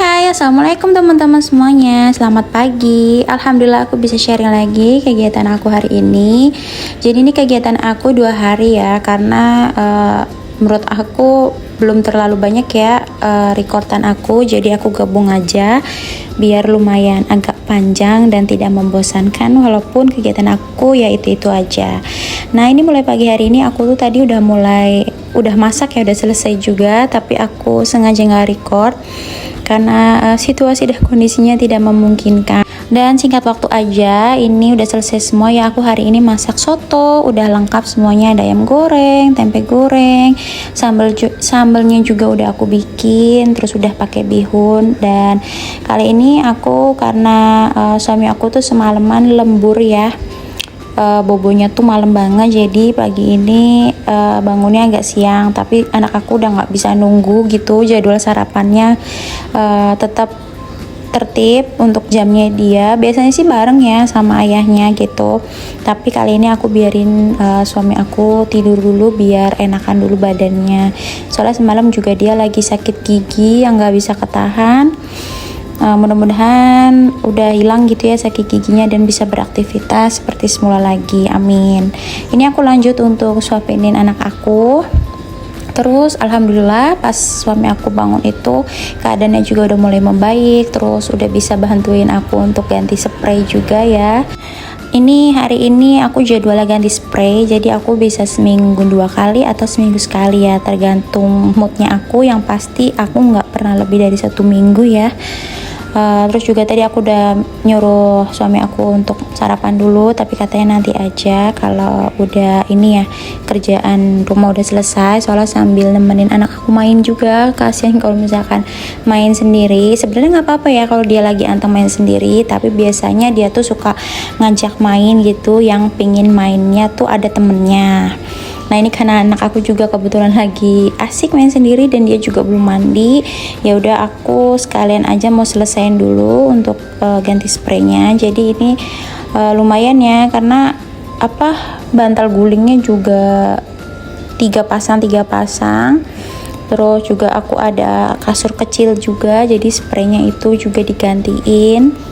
Hai, assalamualaikum teman-teman semuanya. Selamat pagi. Alhamdulillah aku bisa sharing lagi kegiatan aku hari ini. Jadi ini kegiatan aku 2 hari ya, karena menurut aku belum terlalu banyak ya rekordan aku. Jadi aku gabung aja biar lumayan agak panjang dan tidak membosankan, walaupun kegiatan aku ya itu aja. Nah ini mulai pagi hari ini aku tuh tadi udah masak ya, udah selesai juga, tapi aku sengaja nggak record karena situasi dan kondisinya tidak memungkinkan. Dan singkat waktu aja, ini udah selesai semua ya. Aku hari ini masak soto, udah lengkap semuanya, ada ayam goreng, tempe goreng, sambelnya juga udah aku bikin, terus udah pakai bihun. Dan kali ini aku karena suami aku tuh semalaman lembur ya, bobonya tuh malam banget, jadi pagi ini bangunnya agak siang. Tapi anak aku udah nggak bisa nunggu gitu, jadwal sarapannya tetap tertib untuk jamnya dia. Biasanya sih bareng ya sama ayahnya gitu, tapi kali ini aku biarin suami aku tidur dulu biar enakan dulu badannya. Soalnya semalam juga dia lagi sakit gigi yang nggak bisa ketahan. Mudah-mudahan udah hilang gitu ya sakit giginya dan bisa beraktivitas seperti semula lagi, amin. Ini aku lanjut untuk suapinin anak aku. Terus alhamdulillah pas suami aku bangun itu keadaannya juga udah mulai membaik, terus udah bisa bantuin aku untuk ganti spray juga ya. Ini hari ini aku jadwalnya ganti spray, jadi aku bisa seminggu 2 kali atau seminggu sekali ya, tergantung moodnya aku. Yang pasti aku nggak pernah lebih dari 1 minggu ya. Terus juga tadi aku udah nyuruh suami aku untuk sarapan dulu, tapi katanya nanti aja kalau udah ini ya, kerjaan rumah udah selesai. Soalnya sambil nemenin anak aku main juga, kasihan kalau misalkan main sendiri. Sebenarnya nggak apa-apa ya kalau dia lagi anteng main sendiri, tapi biasanya dia tuh suka ngajak main gitu, yang pingin mainnya tuh ada temennya. Nah ini karena anak aku juga kebetulan lagi asik main sendiri dan dia juga belum mandi, ya udah aku sekalian aja mau selesaiin dulu untuk ganti spraynya. Jadi ini lumayan ya, karena bantal gulingnya juga 3 pasang. Terus juga aku ada kasur kecil juga, jadi spraynya itu juga digantiin.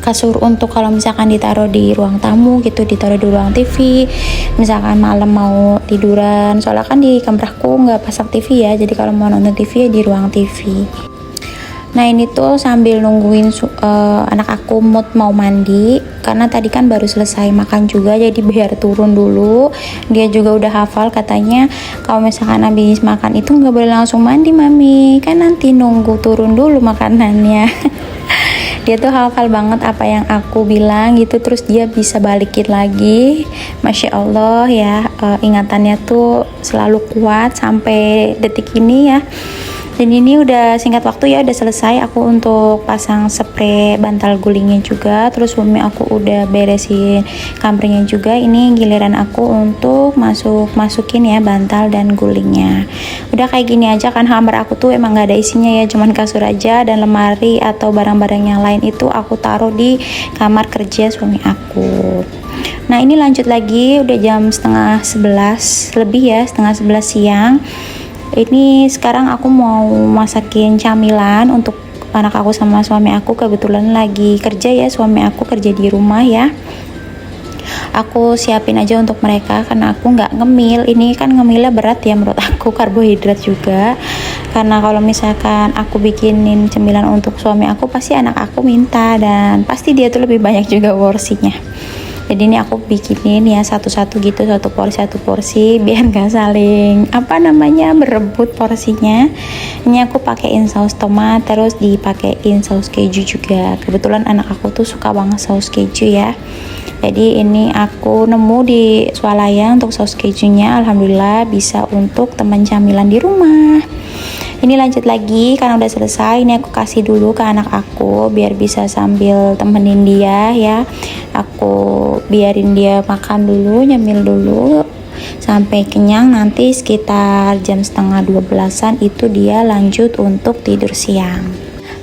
Kasur untuk kalau misalkan ditaruh di ruang tamu gitu, ditaruh di ruang TV misalkan malam mau tiduran. Soalnya kan di kamar aku nggak pasang TV ya, jadi kalau mau nonton TV ya di ruang TV. Nah ini tuh sambil nungguin anak aku mood mau mandi, karena tadi kan baru selesai makan juga, jadi biar turun dulu. Dia juga udah hafal, katanya kalau misalkan habis makan itu nggak boleh langsung mandi mami, kan nanti nunggu turun dulu makanannya. Dia tuh hafal banget apa yang aku bilang gitu, terus dia bisa balikin lagi. Masya Allah ya, ingatannya tuh selalu kuat sampai detik ini ya. Dan ini udah singkat waktu ya, udah selesai aku untuk pasang spray bantal gulingnya juga. Terus suami aku udah beresin kamarnya juga. Ini giliran aku untuk masukin ya bantal dan gulingnya. Udah kayak gini aja kan, kamar aku tuh emang gak ada isinya ya, cuman kasur aja, dan lemari atau barang-barang yang lain itu aku taruh di kamar kerja suami aku. Nah ini lanjut lagi, udah jam 10:30 lebih ya, 10:30 siang. Ini sekarang aku mau masakin camilan untuk anak aku sama suami aku. Kebetulan lagi kerja ya, suami aku kerja di rumah ya. Aku siapin aja untuk mereka karena aku nggak ngemil. Ini kan ngemilnya berat ya menurut aku, karbohidrat juga. Karena kalau misalkan aku bikinin cemilan untuk suami aku, pasti anak aku minta, dan pasti dia tuh lebih banyak juga porsinya. Jadi ini aku bikinin ya satu-satu gitu, satu porsi biar gak saling berebut porsinya. Ini aku pakein saus tomat, terus dipakein saus keju juga. Kebetulan anak aku tuh suka banget saus keju ya. Jadi ini aku nemu di swalayan untuk saus kejunya. Alhamdulillah bisa untuk teman camilan di rumah. Ini lanjut lagi karena udah selesai. Ini aku kasih dulu ke anak aku biar bisa sambil temenin dia ya. Aku biarin dia makan dulu, nyemil dulu sampai kenyang. Nanti sekitar jam 11:30-an itu dia lanjut untuk tidur siang.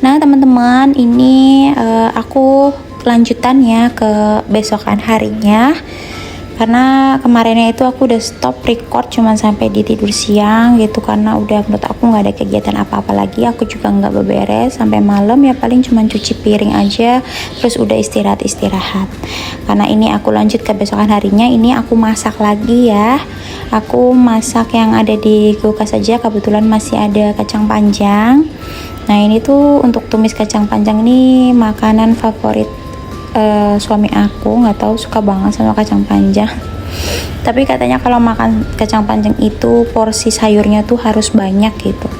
Nah teman-teman, ini aku lanjutan ya ke besokan harinya. karena kemarinnya itu aku udah stop record cuman sampai di tidur siang gitu, karena udah menurut aku nggak ada kegiatan apa-apa lagi. Aku juga nggak beberes sampai malam, ya paling cuman cuci piring aja terus udah istirahat. Karena ini aku lanjut ke besokan harinya, ini aku masak lagi ya. Aku masak yang ada di kulkas saja, kebetulan masih ada kacang panjang. Nah ini tuh untuk tumis kacang panjang, ini makanan favorit suami aku, nggak tahu suka banget sama kacang panjang. Tapi katanya kalau makan kacang panjang itu porsi sayurnya tuh harus banyak gitu.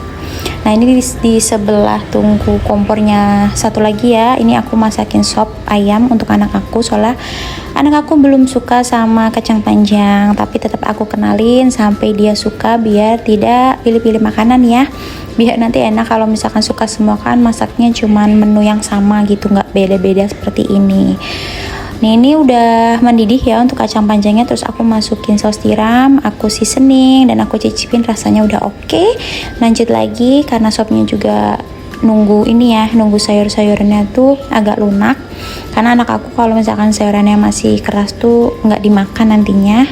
Nah ini di sebelah tungku kompornya satu lagi ya, ini aku masakin sop ayam untuk anak aku, soalnya anak aku belum suka sama kacang panjang, tapi tetap aku kenalin sampai dia suka biar tidak pilih-pilih makanan ya, biar nanti enak kalau misalkan suka semua, kan masaknya cuman menu yang sama gitu, nggak beda-beda seperti ini. Nih ini udah mendidih ya untuk kacang panjangnya, terus aku masukin saus tiram, aku seasoning dan aku cicipin rasanya udah oke. Lanjut lagi karena sopnya juga nunggu ini ya, nunggu sayur-sayurnya tuh agak lunak, karena anak aku kalau misalkan sayurannya masih keras tuh nggak dimakan nantinya.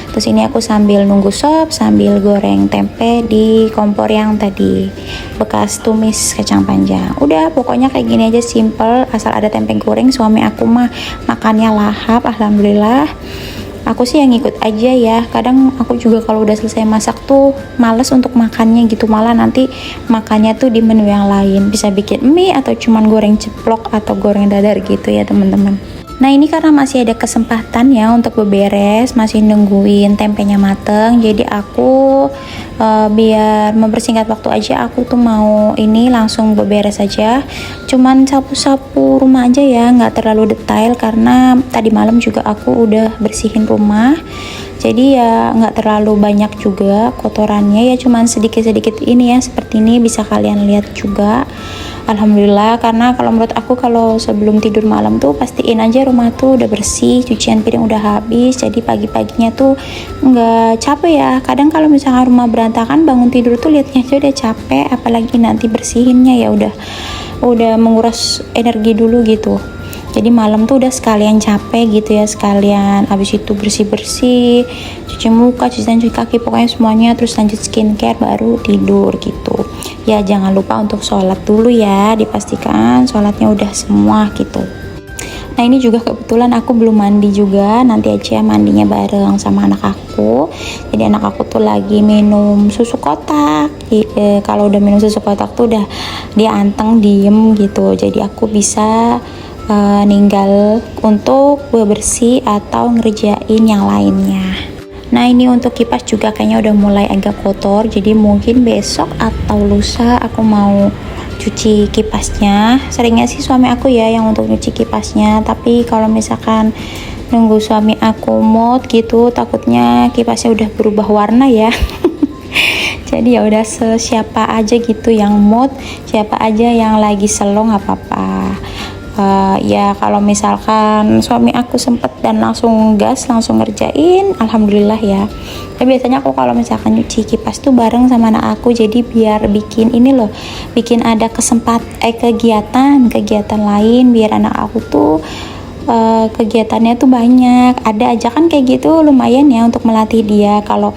Terus ini aku sambil nunggu sop sambil goreng tempe di kompor yang tadi bekas tumis kacang panjang. Udah pokoknya kayak gini aja, simple, asal ada tempe goreng. Suami aku mah makannya lahap, alhamdulillah. Aku sih yang ngikut aja ya, kadang aku juga kalau udah selesai masak tuh males untuk makannya gitu, malah nanti makannya tuh di menu yang lain, bisa bikin mie atau cuman goreng ceplok atau goreng dadar gitu ya teman-teman. Nah ini karena masih ada kesempatan ya untuk beberes, masih nungguin tempenya mateng, jadi aku biar mempersingkat waktu aja, aku tuh mau ini langsung beberes aja, cuman sapu-sapu rumah aja ya, nggak terlalu detail karena tadi malam juga aku udah bersihin rumah, jadi ya nggak terlalu banyak juga kotorannya ya, cuman sedikit-sedikit ini ya, seperti ini bisa kalian lihat juga. Alhamdulillah, karena kalau menurut aku kalau sebelum tidur malam tuh pastiin aja rumah tuh udah bersih, cucian piring udah habis, jadi pagi-paginya tuh nggak capek ya. Kadang kalau misalkan rumah berantakan bangun tidur tuh liatnya aja udah capek, apalagi nanti bersihinnya ya udah menguras energi dulu gitu. Jadi malam tuh udah sekalian capek gitu ya, sekalian habis itu bersih-bersih, cuci muka, cuci kaki, pokoknya semuanya, terus lanjut skincare baru tidur gitu. Ya jangan lupa untuk sholat dulu ya, dipastikan sholatnya udah semua gitu. Nah ini juga kebetulan aku belum mandi juga, nanti aja mandinya bareng sama anak aku. Jadi anak aku tuh lagi minum susu kotak. Kalau udah minum susu kotak tuh udah dia anteng diem gitu, jadi aku bisa ninggal untuk bebersih atau ngerjain yang lainnya. Nah ini untuk kipas juga kayaknya udah mulai agak kotor, jadi mungkin besok atau lusa aku mau cuci kipasnya. Seringnya sih suami aku ya yang untuk nyuci kipasnya, tapi kalau misalkan nunggu suami aku mood gitu, takutnya kipasnya udah berubah warna ya. Jadi ya udah siapa aja gitu yang mood, siapa aja yang lagi slow nggak apa-apa. Ya kalau misalkan suami aku sempet dan langsung gas langsung ngerjain, alhamdulillah ya. Tapi biasanya aku kalau misalkan nyuci kipas tuh bareng sama anak aku, jadi biar bikin ini loh, bikin ada kegiatan lain, biar anak aku tuh kegiatannya tuh banyak, ada aja kan kayak gitu, lumayan ya untuk melatih dia kalau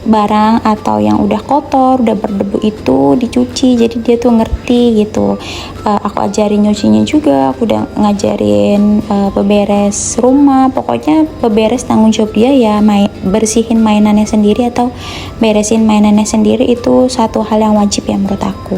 barang atau yang udah kotor, udah berdebu itu dicuci, jadi dia tuh ngerti gitu. Aku ajarin nyucinya juga, aku udah ngajarin beberes rumah, pokoknya beberes tanggung jawab dia ya, bersihin mainannya sendiri atau beresin mainannya sendiri itu satu hal yang wajib ya menurut aku.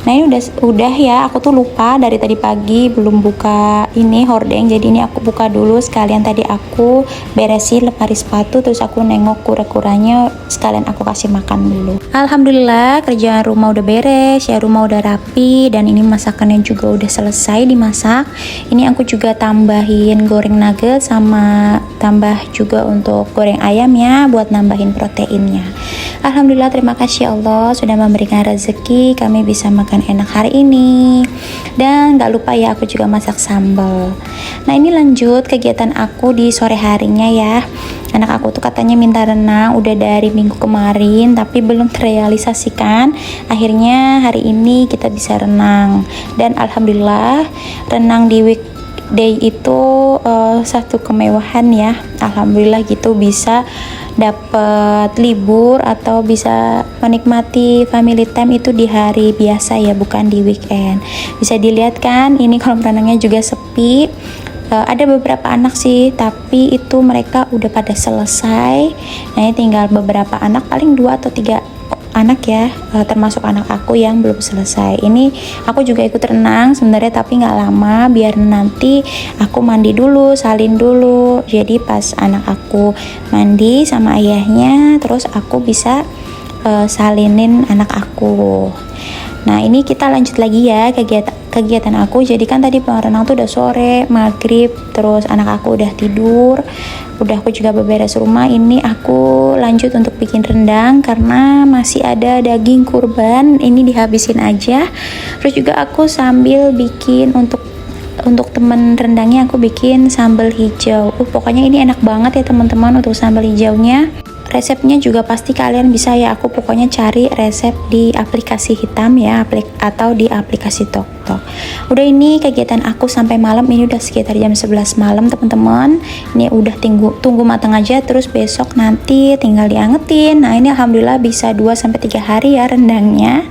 Nah ini udah ya, aku tuh lupa dari tadi pagi belum buka ini hordeng, jadi ini aku buka dulu sekalian. Tadi aku beresin lemari sepatu, terus aku nengok kura-kuranya, sekalian aku kasih makan dulu. Alhamdulillah kerjaan rumah udah beres ya, rumah udah rapi, dan ini masakannya juga udah selesai dimasak. Ini aku juga tambahin goreng nugget sama tambah juga untuk goreng ayam ya, buat nambahin proteinnya. Alhamdulillah, terima kasih Allah sudah memberikan rezeki kami bisa makan enak hari ini. Dan gak lupa ya aku juga masak sambal. Nah ini lanjut kegiatan aku di sore harinya ya. Anak aku tuh katanya minta renang udah dari minggu kemarin, tapi belum terrealisasikan. Akhirnya hari ini kita bisa renang, dan alhamdulillah renang di weekday itu satu kemewahan ya. Alhamdulillah gitu bisa dapat libur atau bisa menikmati family time itu di hari biasa ya, bukan di weekend. Bisa dilihat kan, ini kolam renangnya juga sepi. Ada beberapa anak sih, tapi itu mereka udah pada selesai. Nah, ini tinggal beberapa anak, paling 2 atau 3 anak ya, termasuk anak aku yang belum selesai. Ini aku juga ikut renang sebenarnya, tapi nggak lama, biar nanti aku mandi dulu, salin dulu. Jadi pas anak aku mandi sama ayahnya, terus aku bisa salinin anak aku. Nah, ini kita lanjut lagi ya kegiatan aku. Jadi kan tadi renang tuh udah sore, maghrib, terus anak aku udah tidur, udah aku juga beberes rumah. Ini aku lanjut untuk bikin rendang karena masih ada daging kurban, ini dihabisin aja. Terus juga aku sambil bikin untuk temen rendangnya, aku bikin sambal hijau. Pokoknya ini enak banget ya teman-teman untuk sambal hijaunya. Resepnya juga pasti kalian bisa ya, aku pokoknya cari resep di aplikasi hitam ya, atau di aplikasi TokTok. Udah, ini kegiatan aku sampai malam, ini udah sekitar jam 11 malam teman-teman. Ini udah tunggu matang aja, terus besok nanti tinggal diangetin. Nah, ini alhamdulillah bisa 2-3 hari ya rendangnya.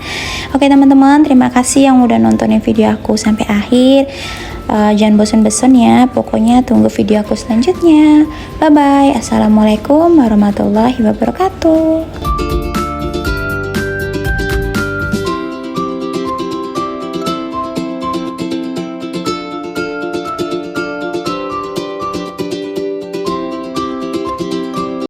Oke teman-teman, terima kasih yang udah nontonin video aku sampai akhir. Jangan bosan-bosan ya, pokoknya tunggu video aku selanjutnya. Bye bye. Assalamualaikum warahmatullahi wabarakatuh.